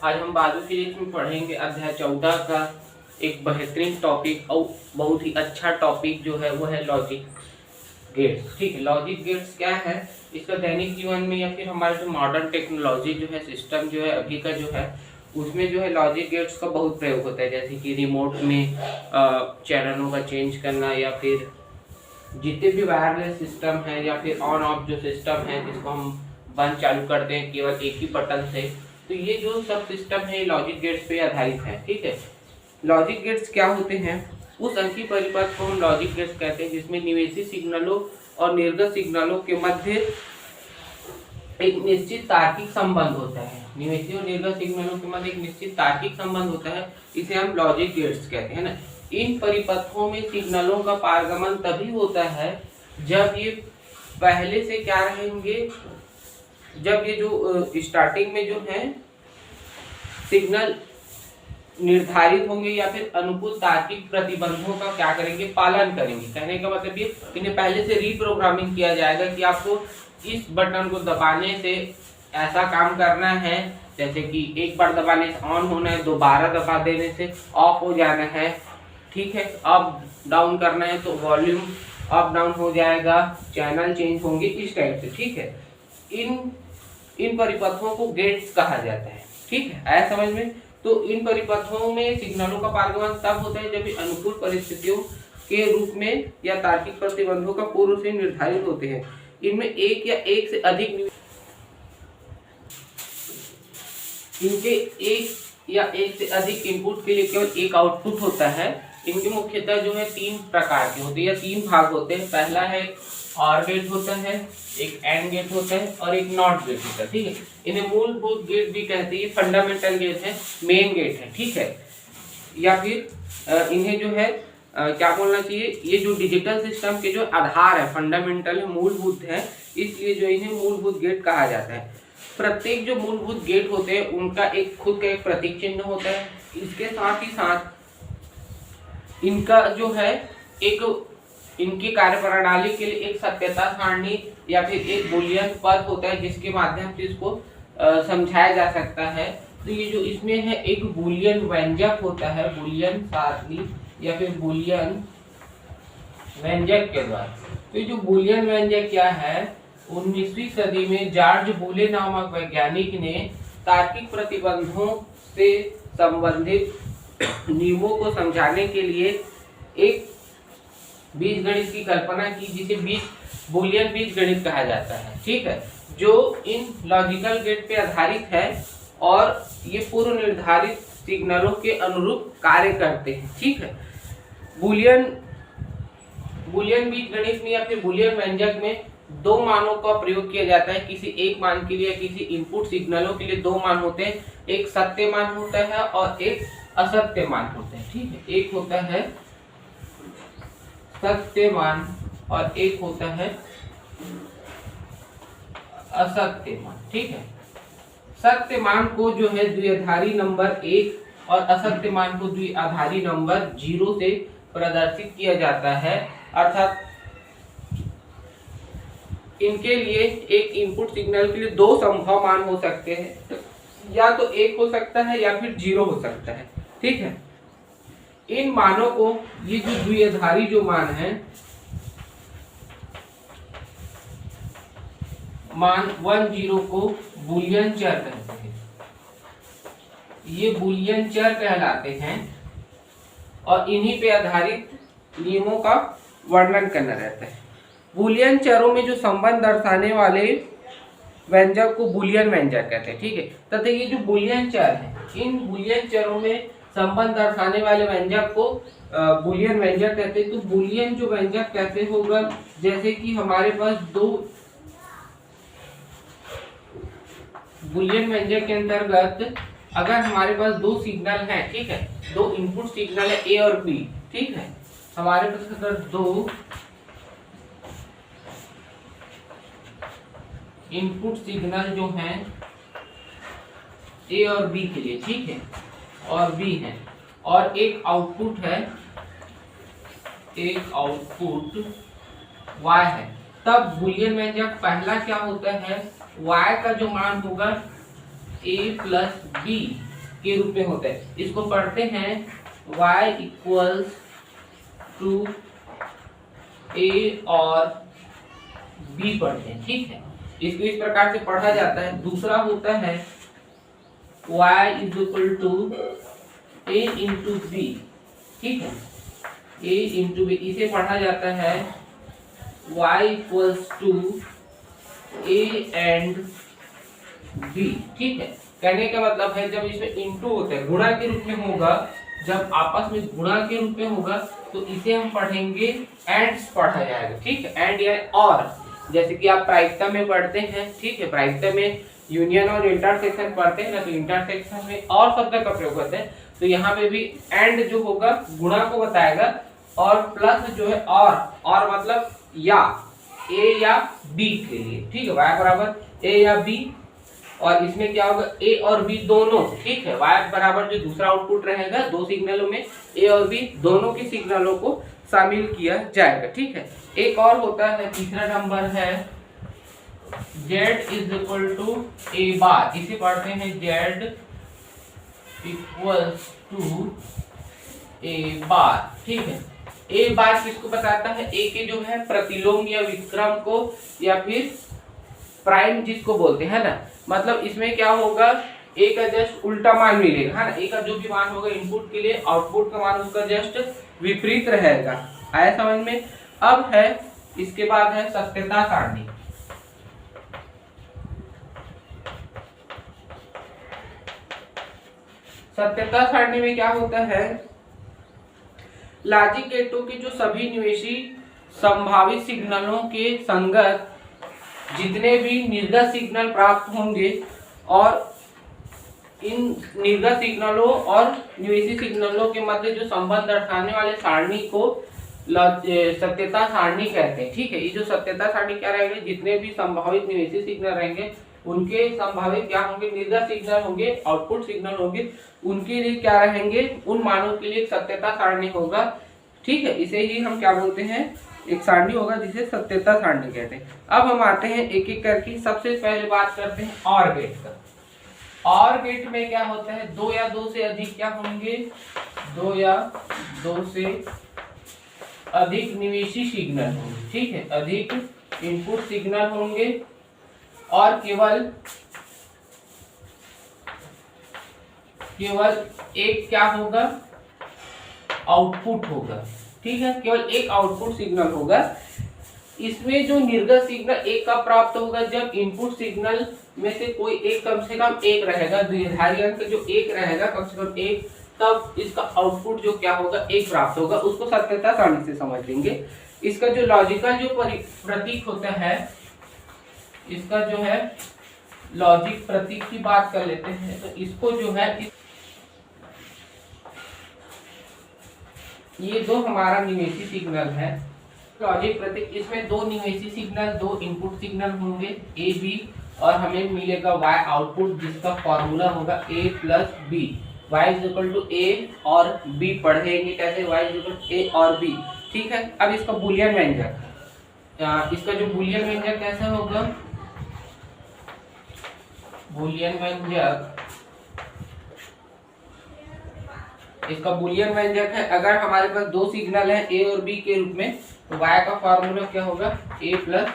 आज हम bio physics में पढ़ेंगे अध्याय 14 का एक बेहतरीन टॉपिक और बहुत ही अच्छा टॉपिक जो है वो है लॉजिक गेट्स। ठीक है, लॉजिक गेट्स क्या है, इसका दैनिक जीवन में या फिर हमारे जो मॉडर्न टेक्नोलॉजी जो है, सिस्टम जो है अभी का जो है, उसमें जो है लॉजिक गेट्स का बहुत प्रयोग होता है। जैसे कि रिमोट में चैनलों का चेंज करना, या फिर जितने भी वायरलेस सिस्टम है, या फिर ऑन ऑफ जो सिस्टम है जिसको हम बंद चालू करते हैं केवल एक ही बटन से, तो ये जो सब सिस्टम है लॉजिक गेट्स पे आधारित है। ठीक है, लॉजिक गेट्स क्या होते हैं, उस अंकीय परिपथ को हम लॉजिक गेट्स कहते हैं जिसमें निवेशी सिग्नलों और निर्गत सिग्नलों के मध्य एक निश्चित तार्किक संबंध होता है। निवेशी और निर्गत सिग्नलों के मध्य एक निश्चित तार्किक संबंध होता है, इसे हम लॉजिक गेट्स कहते हैं ना। इन परिपथों में सिग्नलों का पारगमन तभी होता है जब ये पहले से क्या रहेंगे, जब ये जो स्टार्टिंग में जो है सिग्नल निर्धारित होंगे या फिर अनुकूल तार्किक प्रतिबंधों का क्या करेंगे, पालन करेंगे। कहने का मतलब ये इन्हें पहले से रीप्रोग्रामिंग किया जाएगा कि आपको इस बटन को दबाने से ऐसा काम करना है, जैसे कि एक बार दबाने से ऑन होना है, दोबारा दबा देने से ऑफ हो जाना है। ठीक है, अप डाउन करना है तो वॉल्यूम अप डाउन हो जाएगा, चैनल चेंज होंगे, इस टाइप से। ठीक है, इन परिपथों को गेट्स कहा जाता है। ठीक है, आया समझ में। तो इन परिपथों में सिग्नलों का पारगमन तब होता है जब अनुकूल परिस्थितियों के रूप में या तार्किक प्रतिबंधों का पूर्व से निर्धारित होते हैं। इनमें एक या एक से अधिक इनपुट के लिए केवल एक आउटपुट होता है। इनके मुख्यतः जो है तीन प्रकार के होते हैं या तीन भाग होते हैं। पहला है और गेट होता है, एक एंड गेट होता है और एक नॉट गेट होता है। ठीक है, इन्हें मूलभूत गेट भी कहते हैं, फंडामेंटल गेट है, मेन गेट है। ठीक है, या फिर इन्हें जो है क्या बोलना चाहिए, ये जो डिजिटल सिस्टम के जो आधार है, फंडामेंटल है, मूलभूत है, इसलिए जो इन्हें मूलभूत गेट कहा जाता है। प्रत्येक जो मूलभूत गेट होते हैं उनका एक खुद का एक प्रतीक चिन्ह होता है। इसके साथ ही साथ इनका जो है एक इनकी कार्यप्रणाली के लिए एक सत्यता सारणी या फिर एक बूलियन पद होता है जिसके माध्यम से इसको समझाया जा सकता है। तो ये जो इसमें है एक बूलियन व्यंजक होता है, बूलियन सारणी या फिर बूलियन व्यंजक के द्वारा। तो ये जो बूलियन व्यंजक क्या है, 19वीं सदी में जॉर्ज बूले नामक वैज्ञानिक ने तार्किक प्रतिबंधों से संबंधित नियमों को समझाने के लिए एक बीजगणित की कल्पना की जिसे बूलियन बीजगणित कहा जाता है। ठीक है, जो इन लॉजिकल गेट पे आधारित है और ये पूर्व निर्धारित सिग्नलों के अनुरूप कार्य करते हैं। ठीक है, बूलियन बीजगणित में या फिर बूलियन व्यंजक में दो मानों का प्रयोग किया जाता है। किसी एक मान के लिए, किसी इनपुट सिग्नलों के लिए दो मान होते हैं, एक सत्य मान होता है और एक असत्य मान होता है। ठीक है, एक होता है सत्य मान और एक होता है असत्य मान। ठीक है, सत्य मान को जो है द्विआधारी नंबर 1 और असत्य मान को द्विआधारी नंबर 0 से प्रदर्शित किया जाता है। अर्थात इनके लिए एक इनपुट सिग्नल के लिए दो संभव मान हो सकते हैं, या तो 1 हो सकता है या फिर 0 हो सकता है। ठीक है, इन मानों को, ये जो द्विआधारी जो मान है, मान 1 0 को बूलियन चर कहते हैं। ये बूलियन चर कहलाते हैं और इन्हीं पे आधारित नियमों का वर्णन करना रहता है। बूलियन चरों में जो संबंध दर्शाने वाले व्यंजक को बूलियन व्यंजक कहते हैं। ठीक है, तथा ये जो बूलियन चर है, इन बूलियन चरों में संबंध दर्शाने वाले व्यंजक को बूलियन व्यंजक कहते हैं। तो बूलियन जो व्यंजक कैसे होगा, जैसे कि हमारे पास दो बूलियन व्यंजक के अंतर्गत अगर हमारे पास दो सिग्नल हैं, ठीक है, दो इनपुट सिग्नल है ए और बी। ठीक है, हमारे पास अगर दो इनपुट सिग्नल जो हैं ए और बी के लिए, ठीक है, और बी है, और एक आउटपुट है, एक आउटपुट y है, तब बूलियन व्यंजक पहला क्या होता है, y का जो मान होगा a प्लस बी, के रूप में होता है। इसको पढ़ते हैं y इक्वल्स टू a और b पढ़ते हैं, ठीक है। इसको इस प्रकार से पढ़ा जाता है। दूसरा होता है y is equal to a into B, ठीक है, a इंटू बी। इसे पढ़ा जाता है y equals to a and b, ठीक है। कहने का मतलब है जब इसमें इंटू होता है, गुणा के रूप में होगा, जब आपस में गुणा के रूप में होगा तो इसे हम पढ़ेंगे एंड्स पढ़ा जाएगा, ठीक है। एंड या और, जैसे कि आप प्रायिकता में पढ़ते हैं, ठीक है, प्रायिकता में यूनियन और इंटरसेक्शन पढ़ते हैं ना, तो इंटरसेक्शन में और शब्द का प्रयोग करते हैं। तो यहाँ पे भी एंड जो होगा गुणा को बताएगा, और प्लस जो है और मतलब या ए या बी के लिए, ठीक है, y बराबर ए या बी। और इसमें क्या होगा ए और बी दोनों, ठीक है, y बराबर जो दूसरा आउटपुट रहेगा, दो सिग्नलों में ए और बी दोनों के सिग्नलों को शामिल किया जाएगा, ठीक है। एक और होता है, तीसरा नंबर है z इज इक्वल टू ए बार। इसे पढ़ते हैं z इक्वल्स टू ए बार, ठीक है। ए बार किसको बताता है? ए के जो है प्रतिलोम या विक्रम को, या फिर प्राइम जिसको बोलते हैं ना, मतलब इसमें क्या होगा, ए का जस्ट उल्टा मान मिलेगा, है ना। ए का जो भी मान होगा इनपुट के लिए, आउटपुट का मान उसका जस्ट विपरीत रहेगा। आया समझ में? अब है, इसके बाद है सत्यता सारणी। सत्यता सारणी में क्या होता है, लॉजिक गेटों के जो सभी निवेशी संभावित सिग्नलों के संगत जितने भी निर्गत सिग्नल प्राप्त होंगे, और इन निर्गत सिग्नलों और निवेशी सिग्नलों के मध्य जो संबंध दर्शाने वाले सारणी को सत्यता सारणी कहते हैं, ठीक है। ये जो सत्यता सारणी क्या रहेगी, जितने भी संभावित निवेशी सिग्नल रहेंगे उनके संभावित क्या होंगे, निर्गत सिग्नल होंगे, आउटपुट सिग्नल होंगे, उनके लिए क्या रहेंगे, उन मानों के लिए एक सत्यता सारणी होगा, ठीक है। इसे ही हम क्या बोलते हैं, एक सारणी होगा जिसे सत्यता सारणी कहते हैं। अब हम आते हैं एक एक करके। सबसे पहले बात करते हैं और गेट का। और गेट में क्या होता है, दो या दो से अधिक क्या होंगे, दो या दो से अधिक निवेशी सिग्नल होंगे, ठीक है, अधिक इनपुट सिग्नल होंगे, और केवल एक क्या होगा, आउटपुट होगा, ठीक है, केवल एक आउटपुट सिग्नल होगा। इसमें जो निर्गत सिग्नल एक का प्राप्त होगा जब इनपुट सिग्नल में से कोई एक कम से कम एक रहेगा, द्विधारी अंक जो एक रहेगा कम से कम एक, तब इसका आउटपुट जो क्या होगा, एक प्राप्त होगा। उसको सत्यता सारणी से समझ लेंगे। इसका जो लॉजिकल जो प्रतीक होता है, इसका जो है लॉजिक प्रतीक की बात कर लेते हैं, तो इसको जो है, ये दो हमारा निवेशी सिग्नल है, लॉजिक प्रतीक। इसमें दो निवेशी सिग्नल, दो इनपुट सिग्नल होंगे ए बी, और हमें मिलेगा y आउटपुट, जिसका फॉर्मूला होगा a plus B. y is equal to A और b पढ़ेंगे कैसे, y is equal to A और b, ठीक है। अब इसका बूलियन व्यंजक, इसका जो बूलियन व्यंजक कैसा होगा, बूलियन व्यंजक, इसका बूलियन व्यंजक है, अगर हमारे पास दो सिग्नल है a और b के रूप में, तो y का फॉर्मूला क्या होगा, a प्लस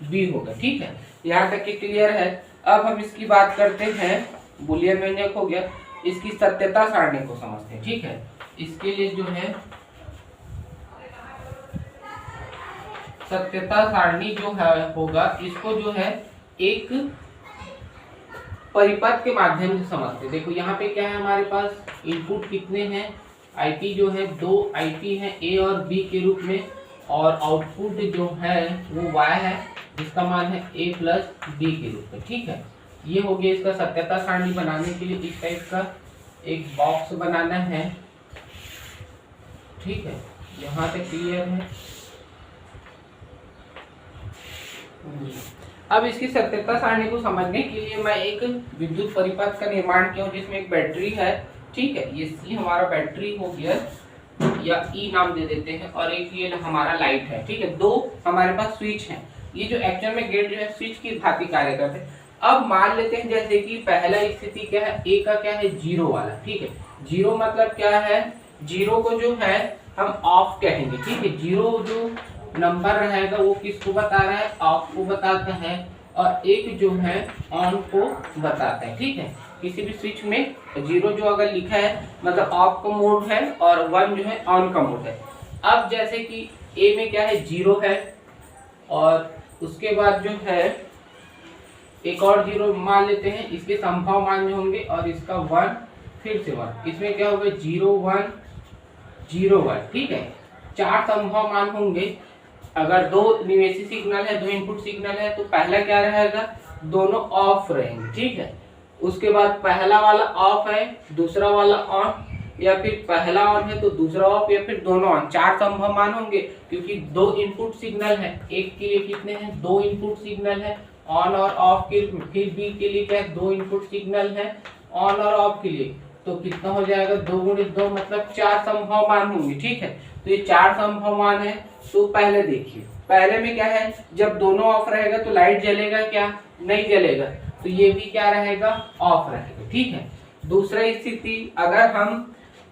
b होगा, ठीक है। यहाँ तक कि क्लियर है। अब हम इसकी बात करते हैं, बूलियन व्यंजक हो गया, इसकी सत्यता सारणी को समझते हैं, ठीक है। इसके लिए जो है सत्यता सारणी जो है होगा, इसको जो है एक परिपथ के माध्यम से समझते हैं। देखो यहाँ पे क्या है, हमारे पास इनपुट कितने हैं, आईपी जो है दो आईपी है ए और बी के रूप में, और आउटपुट जो है वो y है, जिसका मान है a प्लस बी के रूप में, ठीक है। ये हो गया इसका सत्यता सारणी बनाने के लिए इस टाइप का एक बॉक्स बनाना है, ठीक है। यहाँ तक क्लियर है। अब इसकी सत्यता सारणी को समझने के लिए मैं एक विद्युत परिपथ का निर्माण किया हूँ, जिसमें एक बैटरी है, ठीक है। ये सी हमारा बैटरी हो गया, या ई नाम दे देते हैं, और एक ये हमारा लाइट है, ठीक है। दो हमारे पास स्विच हैं। ये जो एक्चुअल में गेट जो है स्विच की भांति कार्य करते हैं। अब मान लेते हैं जैसे कि पहला स्थिति क्या है, ए का क्या है, जीरो वाला, ठीक है। जीरो मतलब क्या है, जीरो को जो है हम ऑफ कहेंगे, ठीक है। जीरो जो नंबर रहेगा वो किसको बता रहा है, ऑफ को बताता है, और एक जो है ऑन को बताता है, ठीक है। किसी भी स्विच में जीरो जो अगर लिखा है मतलब ऑफ का मोड है और वन जो है ऑन का मोड है। अब जैसे कि ए में क्या है, जीरो है, और उसके बाद जो है एक और जीरो मान लेते हैं, इसके संभव मान जो होंगे, और इसका वन, फिर से वन, इसमें क्या होगा, जीरो वन जीरो वन, ठीक है। चार संभव मान होंगे। अगर दो निवेशी सिग्नल है, दो इनपुट सिग्नल है, तो पहला क्या रहेगा, दोनों ऑफ रहेंगे, ठीक है। उसके बाद पहला वाला ऑफ है, दूसरा वाला ऑन, या फिर पहला ऑन है तो दूसरा ऑफ, या फिर दोनों ऑन। चार संभव मान होंगे क्योंकि दो इनपुट सिग्नल है। एक के लिए कितने हैं, दो इनपुट सिग्नल है ऑन और ऑफ के, फिर बी के लिए क्या है, दो इनपुट सिग्नल है ऑन और ऑफ के लिए, तो कितना हो जाएगा, 2 × 2 मतलब 4 संभव मान होंगे, ठीक है। तो ये 4 संभव मान है। तो पहले देखिए, पहले में क्या है, जब दोनों ऑफ रहेगा तो लाइट जलेगा क्या, नहीं जलेगा, तो ये भी क्या रहेगा, ऑफ रहेगा, ठीक है। दूसरा स्थिति, अगर हम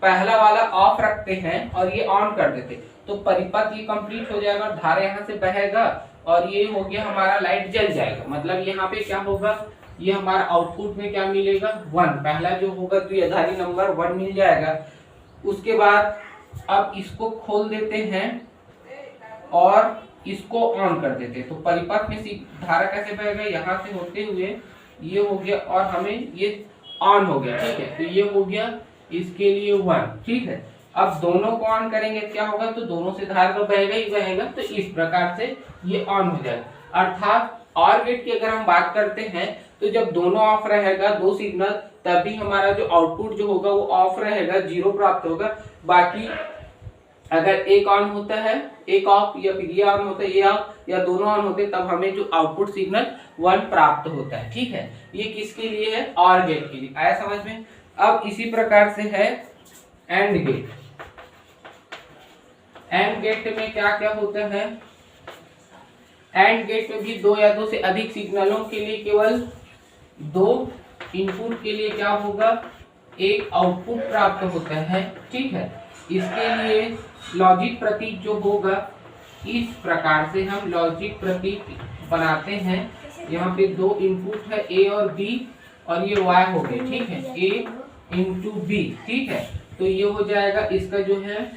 पहला वाला ऑफ रखते हैं और ये ऑन कर देते तो परिपथ ये कंप्लीट हो जाएगा, धारा यहाँ से बहेगा और ये हो गया हमारा, लाइट जल जाएगा। मतलब यहाँ पे क्या होगा, ये हमारा आउटपुट में क्या मिलेगा, 1, पहला जो होगा द्विआधारी नंबर 1 मिल जाएगा। उसके बाद अब इसको खोल देते हैं और इसको ऑन कर देते हैं, तो परिपथ में धारा कैसे बहेगा, यहाँ से होते हुए ये हो गया और हमें ये ऑन हो गया, ठीक है। तो ये हो गया इसके लिए 1, ठीक है। अब दोनों को ऑन करेंगे क्या होगा, तो दोनों से धारा तो बहेगा ही बहेगा, तो इस प्रकार से ये ऑन हो जाएगा। अर्थात OR गेट की अगर हम बात करते हैं तो जब दोनों ऑफ रहेगा, दो सिग्नल, तभी हमारा जो आउटपुट जो होगा वो ऑफ रहेगा, जीरो प्राप्त होगा। बाकी अगर एक ऑन होता है, एक ऑफ, या फिर ये ऑन होता है, ये ऑफ, या दोनों ऑन होते हैं, तब हमें जो आउटपुट सिग्नल 1 प्राप्त होता है, ठीक है। ये किसके लिए है, OR गेट के लिए। आया समझ में। अब इसी प्रकार से है AND गेट। AND गेट में क्या क्या होता है, AND गेट में भी दो या दो से अधिक सिग्नलों के लिए केवल दो इनपुट के लिए क्या होगा, एक आउटपुट प्राप्त होता है, ठीक है। इसके लिए लॉजिक प्रतीक जो होगा, इस प्रकार से हम लॉजिक प्रतीक बनाते हैं। यहाँ पे दो इनपुट है A और B, और ये Y हो गए, ठीक है, A × B, ठीक है। तो ये हो जाएगा इसका जो है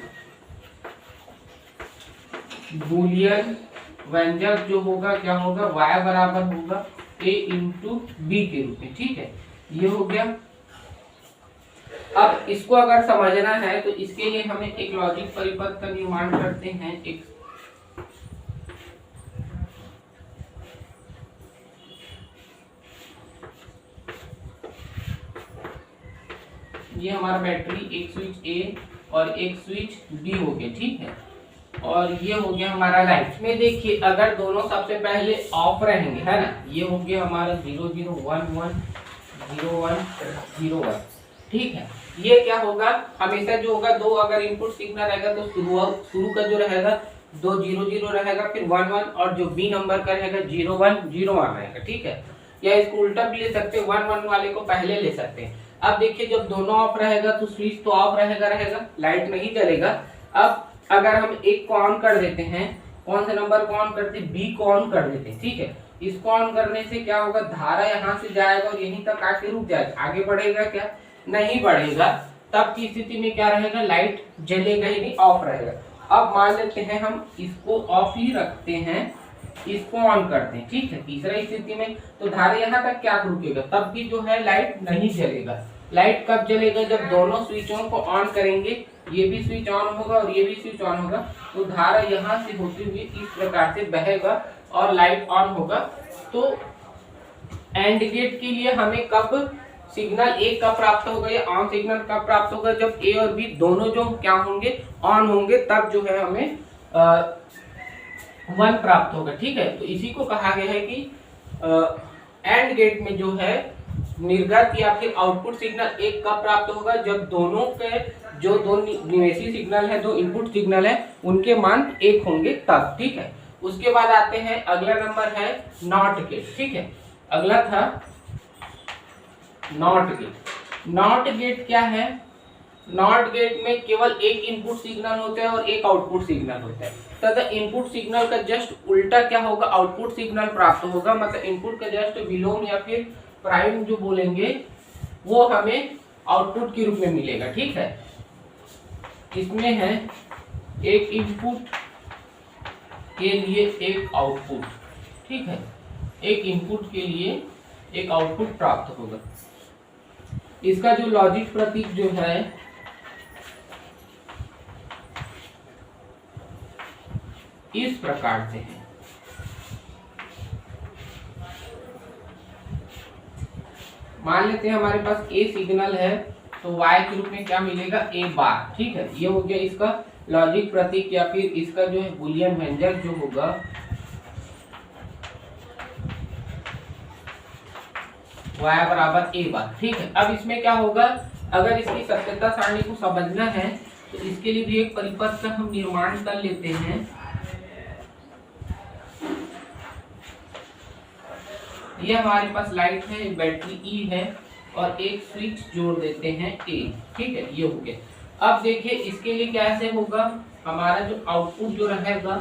बूलियन व्यंजक जो होगा, क्या होगा, Y बराबर होगा A × B के रूप में, ठीक है। ये हो गया। अब इसको अगर समझना है तो इसके लिए हमें एक लॉजिक परिपथ का निर्माण करते हैं। ये हमारा बैटरी, एक स्विच A और एक स्विच B हो गया, ठीक है। और ये हो गया हमारा लाइट में। देखिए अगर दोनों सबसे पहले ऑफ रहेंगे, है ना, ये हो गया हमारा 0 0 1 1 0 1 0 1, ठीक है। ये क्या होगा, हमेशा जो होगा, दो अगर इनपुट सिग्नल रहेगा तो शुरू का जो रहेगा 2 0 0 रहेगा, फिर 1 1, और जो B नंबर का रहेगा 0 1 0 1 रहेगा, ठीक है। या इसको उल्टा भी ले सकते हैं, 1 1 वाले को पहले ले सकते हैं। अब देखिए जब दोनों ऑफ रहेगा तो स्विच तो ऑफ रहेगा, लाइट नहीं जलेगा। अब अगर हम एक को ऑन कर देते हैं, कौन से नंबर को ऑन करते हैं, B को ऑन कर देते हैं, ठीक है। इसको ऑन करने से क्या होगा, धारा यहाँ से जाएगा और यहीं तक आके रुक जाएगा, आगे बढ़ेगा क्या, नहीं बढ़ेगा। तब की स्थिति में क्या रहेगा, लाइट जलेगा ही नहीं, ऑफ रहेगा। अब मान लेते हैं हम इसको ऑफ ही रखते हैं, इसको ऑन करते हैं, ठीक है। तीसरा स्थिति में तो धारा यहाँ तक क्या रुकेगा, तब भी जो है लाइट नहीं जलेगा। लाइट कब जलेगा, जब दोनों स्विचों को ऑन करेंगे, ये भी स्विच ऑन होगा और ये भी स्विच ऑन होगा, तो धारा यहाँ से होते हुए इस प्रकार से बहेगा और लाइट ऑन होगा। तो एंड गेट के लिए हमें कब सिग्नल A कब प्राप्त होगा या ऑन सिग्नल कब प्राप्त होगा, जब A और B दोनों जो क्या होंगे, ऑन होंगे, तब जो है हमें 1 प्राप्त होगा, ठीक है। तो इसी को कहा गया है कि एंड गेट में जो है निर्गत या फिर आउटपुट सिग्नल 1 कब प्राप्त होगा, जब दोनों के जो दो निवेशी सिग्नल है, दो इनपुट सिग्नल है, उनके मान 1 होंगे तब, ठीक है। उसके बाद आते हैं, अगला नंबर है नॉट गेट, ठीक है। अगला था नॉट गेट। नॉट गेट क्या है? नॉट गेट में केवल एक इनपुट सिग्नल होता है और एक आउटपुट सिग्नल होता है, तथा इनपुट सिग्नल का जस्ट उल्टा क्या होगा, आउटपुट सिग्नल प्राप्त होगा। मतलब इनपुट का जस्ट विलोम या फिर प्राइम जो बोलेंगे वो हमें आउटपुट के रूप में मिलेगा। ठीक है, इसमें है एक इनपुट के लिए एक आउटपुट। ठीक है, एक इनपुट के लिए एक आउटपुट प्राप्त होगा। इसका जो लॉजिक प्रतीक जो है इस प्रकार से है। मान लेते हैं हमारे पास ए सिग्नल है, तो y के रूप में क्या मिलेगा, ए बार। ठीक है, ये हो गया इसका लॉजिक प्रतीक या फिर इसका जो है बूलियन व्यंजक जो होगा y बराबर ए बार। ठीक है, अब इसमें क्या होगा, अगर इसकी सत्यता सारणी को समझना है तो इसके लिए भी एक परिपथ का हम निर्माण कर लेते हैं। ये हमारे पास लाइट है, बैटरी ई है और एक स्विच जोड़ देते हैं ए। ठीक है, ये हो गया। अब देखिए इसके लिए कैसे होगा, हमारा जो आउटपुट जो रहेगा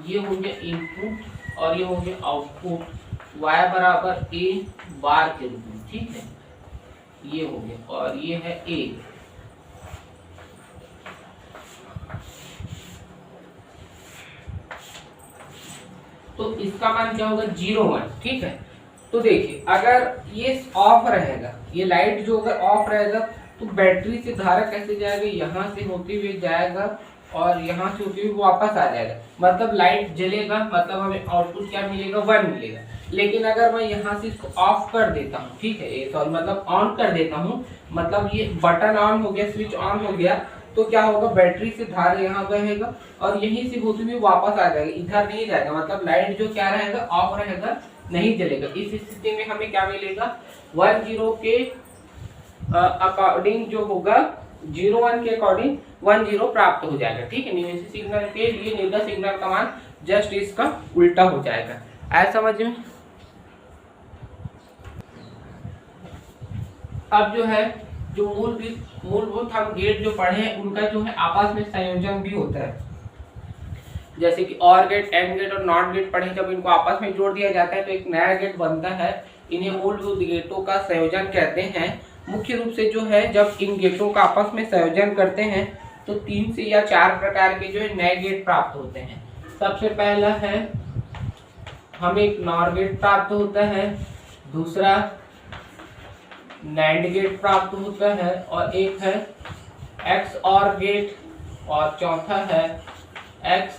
ये हो गया इनपुट और ये हो गया आउटपुट, y बराबर ए बार के रूप में। ठीक है, ये हो गया और ये है ए। तो इसका मान क्या होगा, 0 1। ठीक है, तो देखिए अगर ये ऑफ रहेगा, ये लाइट जो अगर ऑफ रहेगा तो बैटरी से धारा कैसे जाएगा, यहाँ से होते हुए जाएगा और यहाँ से होते हुए वापस आ जाएगा। मतलब लाइट जलेगा, मतलब हमें आउटपुट क्या मिलेगा, 1 मिलेगा। लेकिन अगर मैं यहाँ से इसको ऑफ कर देता हूँ, ठीक है, सॉरी मतलब ऑन कर देता हूँ, मतलब ये बटन ऑन हो गया, स्विच ऑन हो गया, तो क्या होगा, बैटरी से धारा यहाँ बहेगा और यहीं से होते हुए वापस आ जाएगा, इधर नहीं जाएगा। मतलब लाइट जो क्या रहेगा, ऑफ रहेगा, नहीं जलेगा। इस स्थिति में हमें क्या मिलेगा, 1 0 के अकॉर्डिंग जो होगा, 0 1 के अकॉर्डिंग 1 0 प्राप्त हो जाएगा। ठीक है, निवेशी सिग्नल के लिए निर्गत सिग्नल का मान जस्ट इसका उल्टा हो जाएगा। आया समझ में? अब जो है, जो मूलभूत हम गेट जो पढ़े हैं उनका जो है आपस में संयोजन भी होता है। जैसे कि और गेट, एंड गेट और नॉट गेट पढ़े, जब इनको आपस में जोड़ दिया जाता है तो एक नया गेट बनता है। इन्हें मूलभूत गेटों का संयोजन कहते हैं। मुख्य रूप से जो है, जब इन गेटों का आपस में संयोजन करते हैं तो 3 से या 4 प्रकार के जो है नए गेट प्राप्त होते हैं। सबसे पहला है, हमें एक नॉर गेट प्राप्त होता है, दूसरा नैंड गेट प्राप्त होता है और एक है एक्स और गेट और चौथा है एक्स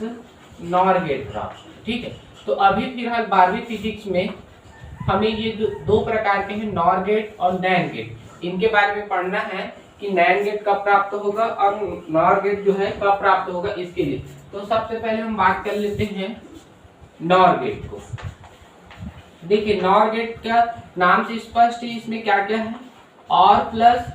नॉर गेट प्राप्त। ठीक है, तो अभी फिलहाल 12वीं फिजिक्स में हमें ये दो प्रकार के हैं, नॉर गेट और नैंड गेट, इनके बारे में पढ़ना है कि नैंड गेट कब प्राप्त होगा और नॉर गेट जो है कब प्राप्त होगा इसके लिए। तो सबसे पहले हम बात कर लेते हैं नॉर गेट को। देखिए नॉर गेट का नाम से स्पष्ट है, इसमें क्या क्या है, और प्लस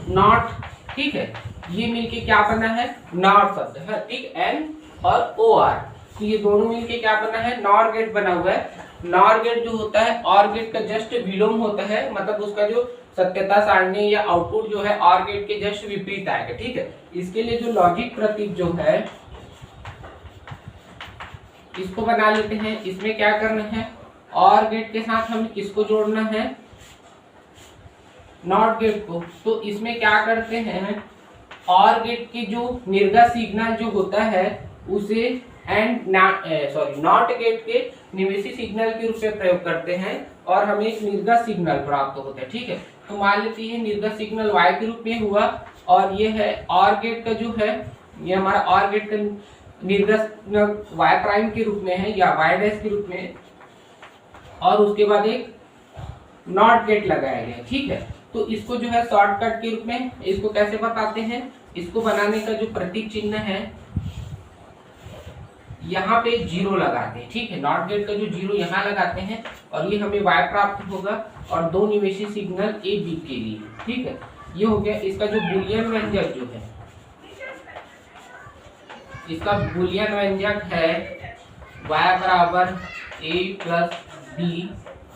नॉट। ठीक है, ये मिलके क्या बना है, नॉर शब्द है। ठीक, एन और ओ आर, तो ये दोनों मिलके क्या बना है, नॉर गेट बना हुआ है। नॉर गेट जो होता है और गेट का जस्ट विलोम होता है, मतलब उसका जो सत्यता सारणी या आउटपुट जो है और गेट के जस्ट विपरीत आएगा। ठीक है, इसके लिए जो लॉजिक प्रतीक जो है इसको बना लेते हैं। इसमें क्या करना है, और गेट के साथ हमें किसको जोड़ना है, नॉट गेट को। तो इसमें क्या करते हैं, और गेट की जो निर्गत सिग्नल जो होता है उसे नॉट गेट के निवेशी सिग्नल के रूप में प्रयोग करते हैं और हमें एक निर्गत सिग्नल प्राप्त होता है। ठीक है, तो मान लेते हैं निर्गत सिग्नल y के रूप में हुआ और ये है और गेट का जो है, ये हमारा और गेट का निर्गत y प्राइम के रूप में है या y डैश के रूप में, और उसके बाद एक नॉट गेट लगाया गया। ठीक है, तो इसको जो है शॉर्टकट के रूप में इसको कैसे बताते हैं, इसको बनाने का जो प्रतीक चिन्ह है यहाँ पे 0 लगाते हैं। ठीक है, नॉट गेट का जो 0 यहाँ लगाते हैं और ये हमें y प्राप्त होगा और दो निवेशी सिग्नल ए बी के लिए। ठीक है, ये हो गया इसका जो बूलियन व्यंजक जो है, इसका बूलियन व्यंजक है y बराबर a प्लस बी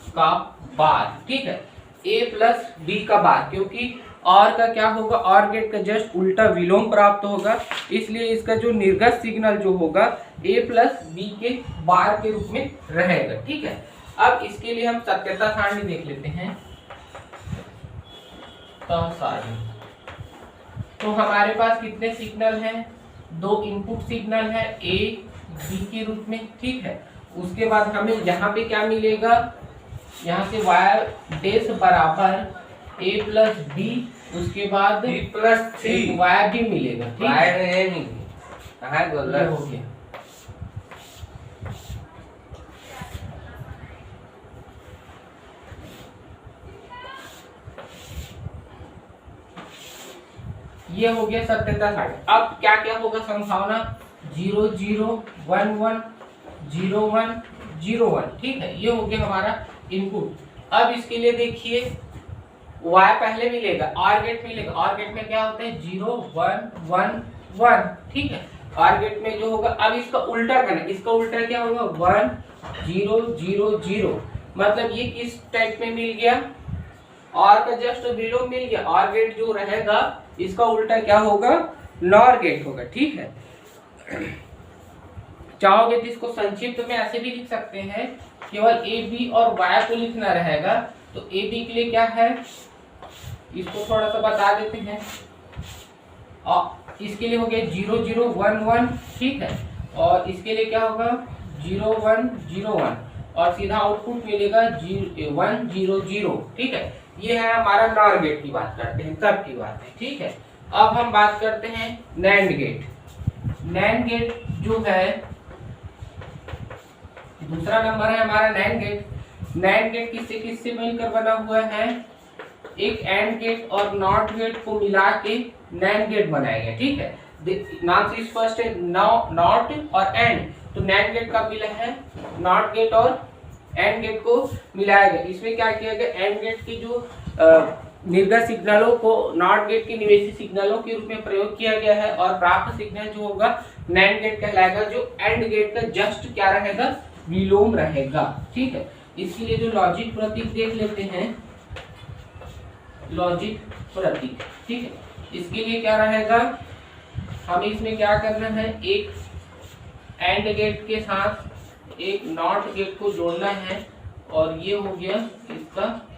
का बार, ठीक है, ए प्लस बी का बार, क्योंकि और का क्या होगा, और गेट का जस्ट उल्टा विलोम प्राप्त होगा, इसलिए इसका जो निर्गत सिग्नल जो होगा ए प्लस बी के बार के रूप में रहेगा, ठीक है। अब इसके लिए हम सत्यता सारणी देख लेते हैं। तो हमारे पास कितने सिग्नल हैं, 2 इनपुट सिग्नल है ए बी के रूप में, ठीक है। उसके बाद हमें यहाँ पे क्या मिलेगा, यहाँ से y डैश बराबर a प्लस बी, उसके बाद b प्लस थ्री y भी मिलेगा, ठीक है। कहाँ बोल रहा हो गया। ये हो गया सत्यता सारणी। अब क्या क्या होगा संभावना, 0 0 1 1 0 1 0 1, ठीक है, ये हो गया हमारा इनपुट। अब इसके लिए देखिए y पहले मिलेगा, और गेट मिलेगा, और गेट में क्या होता है 0 1 1 1, ठीक है। और गेट में जो होगा, अब इसका उल्टा करना, इसका उल्टा क्या होगा 1 0 0 0, मतलब ये किस टाइप में मिल गया, और का जस्ट विलोम मिल गया। और गेट जो रहेगा इसका उल्टा क्या होगा, नॉर गेट होगा, ठीक है। चाहोगे तो इसको संक्षिप्त में ऐसे भी लिख सकते हैं, केवल ए बी और y को लिखना रहेगा। तो ए बी के लिए क्या है, इसको थोड़ा सा बता देते हैं। और इसके लिए हो गया 0 0 1 1, ठीक है, और इसके लिए क्या होगा 0 1 0 1, और सीधा आउटपुट मिलेगा 1 0 0, ठीक है। ये है हमारा नॉर गेट की बात करते हैं, तब की बात है, ठीक है। अब हम बात करते हैं नैंड गेट। नैंड गेट जो है दूसरा नंबर है हमारा नैंड गेट। नैंड गेट किससे किससे मिलकर बना हुआ है, एक एंड गेट और नॉट गेट को मिला के नैंड गेट बनाया गया, ठीक है। नाम से स्पष्ट है, नॉट और एंड, तो नैंड गेट का मिला है नॉट गेट और एंड गेट को मिलाया गया। इसमें क्या किया गया, एंड गेट की जो निर्गत सिग्नलों को नॉट गेट के निवेशी सिग्नलों के रूप में प्रयोग किया गया है, और प्राप्त सिग्नल जो होगा नैंड गेट कहलाएगा, जो एंड गेट का जस्ट क्या रहेगा, विलोम रहेगा, ठीक है। इसके लिए जो लॉजिक प्रतीक देख लेते हैं, लॉजिक प्रतीक, ठीक है। इसके लिए क्या रहेगा, हमें इसमें क्या करना है, एक एंड गेट के साथ एक नॉट गेट को जोड़ना है, और ये हो गया इसका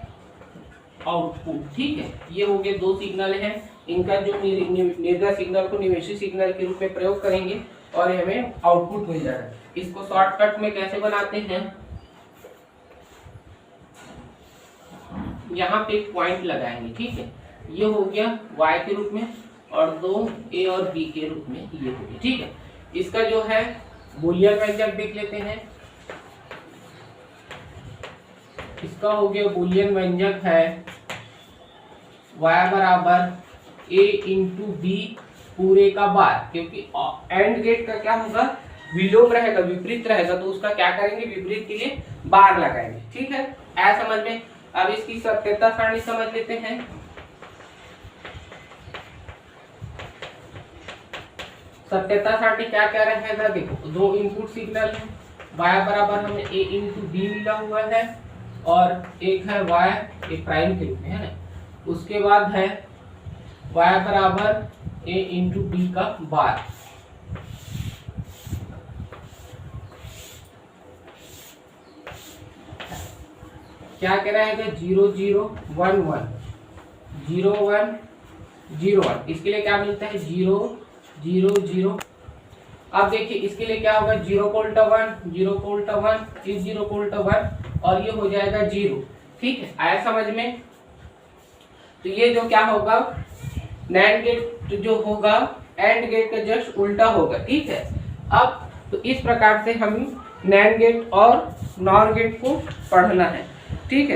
आउटपुट, ठीक है। ये हो गए 2 सिग्नल हैं, इनका जो निर्गत सिग्नल को निवेशी सिग्नल के रूप में प्रयोग करेंगे और हमें आउटपुट मिल जाएगा। इसको शॉर्टकट में कैसे बनाते हैं, यहाँ पे एक पॉइंट लगाएंगे, ठीक है। ये हो गया y के रूप में, और 2 a और b के रूप में ये हो गया, ठीक है। इसका जो है बूलियन व्यंजक देख लेते हैं। इसका हो गया बूलियन व्यंजक है y बराबर a इंटू बी पूरे का बार, क्योंकि एंड गेट का क्या होगा, विलोम रहेगा, विपरीत रहेगा, तो उसका क्या करेंगे, विपरीत के लिए बार लगाएंगे, ठीक है। ऐसा समझ में। अब इसकी सत्यता सारणी समझ लेते हैं। सत्यता सारणी क्या क्या रहेगा, देखो 2 इनपुट सिग्नल है, y बराबर हमें a इंटू बी मिला हुआ है, और एक है y एक प्राइम के रूप में, है ना। उसके बाद है y बराबर a इंटू बी का बार, क्या कह रहेगा 0 0 1 1 0 1 0 1। इसके लिए क्या मिलता है 0 0 0। अब देखिए इसके लिए क्या होगा, 0 को उल्टा 1, 0 को उल्टा 1, इस 0 को उल्टा 1, और ये हो जाएगा 0, ठीक है। आया समझ में। तो ये जो क्या होगा, नैंड गेट जो होगा एंड गेट का जस्ट उल्टा होगा, ठीक है। अब तो इस प्रकार से हम नैंड गेट और नॉर गेट को पढ़ना है, ठीक है।